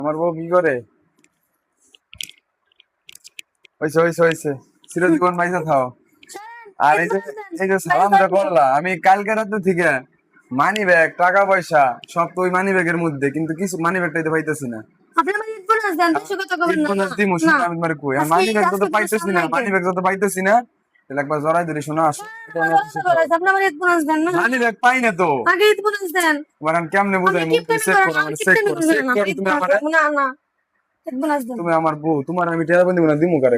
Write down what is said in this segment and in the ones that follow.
আমার বউ কি করে? হইছে হইছে হইছে, চিরজীবন পয়সা খাও। আর এই যে সালামটা করলা, আমি কালকে রাতে থেকে মানি ব্যাগ টাকা পয়সা সব তো ওই মানি ব্যাগের মধ্যে, কিন্তু কিছু মানি ব্যাগটা দিতে পাইতেছি না। আপনি আমার ঈদ বোনাস দেন, বেশি কথা কবেন না। দিমু না, আমি তোমার কই আজকে মানি ব্যাগ তো আজকে পাইতেছি না, মানি ব্যাগ তো পাইতেছি না। তাহলে একবার জড়াই ধরে শোনা আসো, আপনি আমার ঈদ বোনাস দেন না। মানি ব্যাগ পাই না তো। আগে ঈদ বোনাস দেন। এবার আমি কেমনে বুঝাই? আপনি কিপটামি চেক করেন, করো, আমি চেক কিপটামি করো, করবেন চেক না। করো। ঈদ তুমি বোনাস আমারে, না না, ঈদ বোনাস দেন। তুমি আমার বউ, তোমার আমি টেরা বন্ধু না দিমু কারে?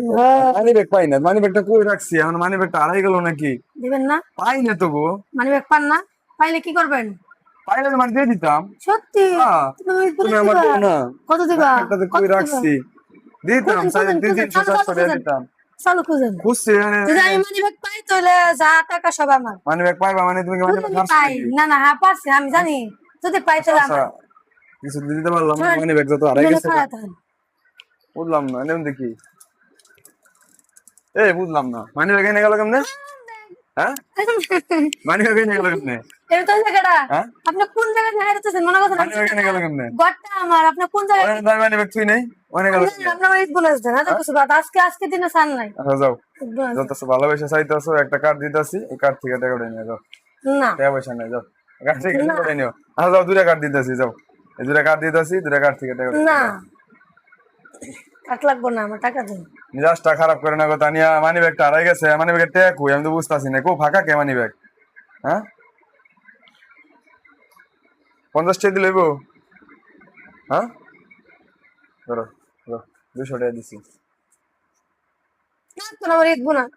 মানি ব্যাগ পাই না, মানি ব্যাগটা কই রাখছি এখন? মানি ব্যাগটা হারাই গেল নাকি? দিবেন না? পাই না তো গো। মানে ব্যাগ পান না, পাইলে কি করবেন? পাইলে তোমার দিয়ে দিতাম। সত্যি? হ্যাঁ, তুমি ঈদ তুমি বোনাস আমার দিবা? বউ না। কত দিবা? একটা তো কত কই দিবা? রাখছি, দিতাম খুঁজেন, সাড়ে খুঁজেন, তিন খুঁজেন, তিনশো চালু, চারশো চালু, টাকা খুঁজেন, দিতাম। চালু খুঁজেন। খুঁজছি যদি আমি মানি ব্যাগ পাই তাহলে যা টাকা সব আমার। মানি ব্যাগ পাইবা মানে তুমি কি মানি ব্যাগ যদি হারছো পাই, নাকি? না না, হ্যাঁ পারছি, আমি জানি। যদি পাই তাহলে আচ্ছা, আমার। কিছু দিতে পারলাম না, শোনেন, মানি ব্যাগ যত হারাই এখানে গেছে। খাড়া থাকেন। বুঝলাম না, এমন দেখি। এই বুঝলাম না, মানি ব্যাগ এনে গেল কেমনে? হ্যাঁ, মানি ব্যাগ এনে গেল কেমনে? এটা তো জায়গাটা। হ্যাঁ, আপনি কোন জায়গায় দেখা যাচ্ছেন মনে করছেন? মানি ব্যাগ এনে গেল কেমনে? ঘরটা আমার, আপনি কোন জায়গায়? ওখানে তো মানি ব্যাগ তুই নেই, ওখানে গেল কেমনে? আপনার ঈদ বোনাস দেন, এত কিছু বাদ। আজকে দিনে চান নাই। আচ্ছা যাও, ঈদ বোনাস দেন। যত ভালোবেসে চাইতেছো একটা কার্ড দিতেছি, এই কার্ড থেকে টাকা উঠে নিয়ে যাও। না টাকা পয়সা নেই, যাও কার্ড থেকে না টাকা উঠে নিও। আচ্ছা যাও, দুটা কার্ড দিতেছি, যাও এই দুটা কার্ড দিতেছি, দুটা কার্ড থেকে টাকা উঠে না, নিও। কাট লাগবো না, আমার টাকা দেন। মিজাজটা খারাপ করে না গো তানিয়া, মানি ব্যাগটা হারাই গেছে, মানি ব্যাগের টাকা কই আমি তো বুঝতেছি না, কো ফাঁকা কে মানি ব্যাগ? হ্যাঁ, 50 টাকা দিলে গো? হ্যাঁ, ধরো ধরো, 200 টাকা দিছি। না আমার ঈদ বোনাস।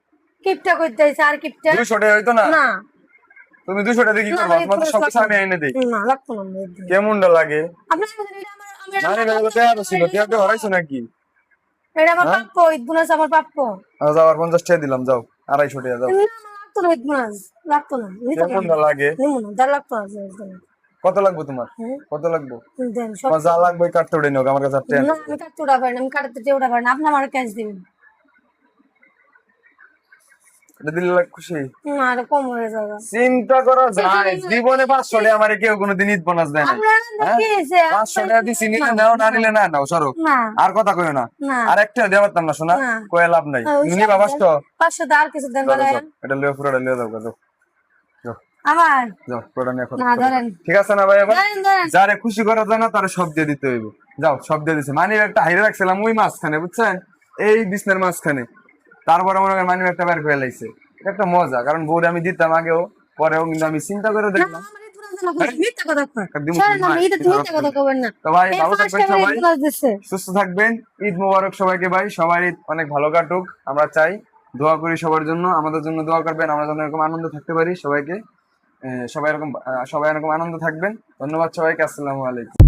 কিপটা করতে হইছে, আর কিপটা? 200 টাকা হইতো না? না তুমি 200 টাকা দিয়ে কি না, করবা? আমার ঈদ তোমার তো বোনাস সব কিছু লাগবে আমি এনে দিই। না, লাগতো না আমার ঈদ বোনাস। কেমনটা লাগে? আপনার সাথে এটা মানি ব্যাগে তো টাকা ছিল, টাকা হারাইছো নাকি? এটা আমার হ্যাঁ, প্রাপ্য, ঈদ বোনাস আমার প্রাপ্য। আচ্ছা আবার 50 টাকা দিলাম, যাও 250 টাকা যাও। না, আমার লাগতো না ঈদ বোনাস, লাগতো না, নিতে পারবো কেমনটা না। লাগে? নিবো না, দেড় লাগতো না ঈদ বোনাস। কত লাগবে তোমার? হ্যাঁ, কত লাগবে? দেন সব। তোমার যা লাগবে ওই কার্ডটা উঠে নিও, আমার কাছে আর টাকা না নেই। আমি কাটতে উঠা পারি না, আমি কাটতে উঠা পারি না, আপনি আমার ক্যাশ দিবেন। এটা দিলে খুশি? না এটা কম হয়ে যাবে। চিন্তা করা যায়, জীবনে 500 টাকা আমার কেউ কোনোদিন ঈদ বোনাস দেয় না। আপনার হ্যাঁ, কি হয়েছে? 500 টাকা দিছি, নিলে নাও, না নিলে না নাও, সরো। না আর কথা কইও না, না আর একটা দেওয়া পারতাম না শোনা, না, কয়ে লাভ নাই। ওই তুমি নিবা 500? 500 আর কিছু দেন চলো বলে। যাও, এটা লিও, পুরোটা লিও, যাও যাও যাও আমার যাও, পুরোটা নিয়ে খরচ না করো। ধরেন, ঠিক আছে না ভাই? এবার ধরেন ধরেন। যারে খুশি করা যায় না তারে সব দিয়ে দিতে হইব। যাও, সব দিয়ে দিছে। মানি ব্যাগটা হাইরে রাখছিলাম ওই মাঝখানে, বুঝছেন, এই বিছনার মাঝখানে। তারপরে মনে করেন মানি ব্যাগটা বের করে লাইছে। এটা একটা মজা, কারণ বউরে আমি দিতাম আগেও, পরেও, কিন্তু আমি চিন্তা করে না দেখলাম। আমার ঈদ বোনাস দেন না, মিথ্যা কথা কয়। একদম ছাড়েন না, ঈদে তো মিথ্যা কথা কবেন না। তো ভাই এই ভালো ফার্স্ট থাকবেন টাইম ঈদ সবাই, বোনাস দিচ্ছে। সুস্থ থাকবেন। ঈদ মোবারক সবাইকে ভাই, সবাই অনেক ভালো কাটুক আমরা চাই। দোয়া করি সবার জন্য, আমাদের জন্য দোয়া করবেন, আমরা যেন এরকম আনন্দ থাকতে পারি সবাইকে। সবাই এরকম আনন্দ থাকবেন। ধন্যবাদ সবাইকে, আসসালামু আলাইকুম।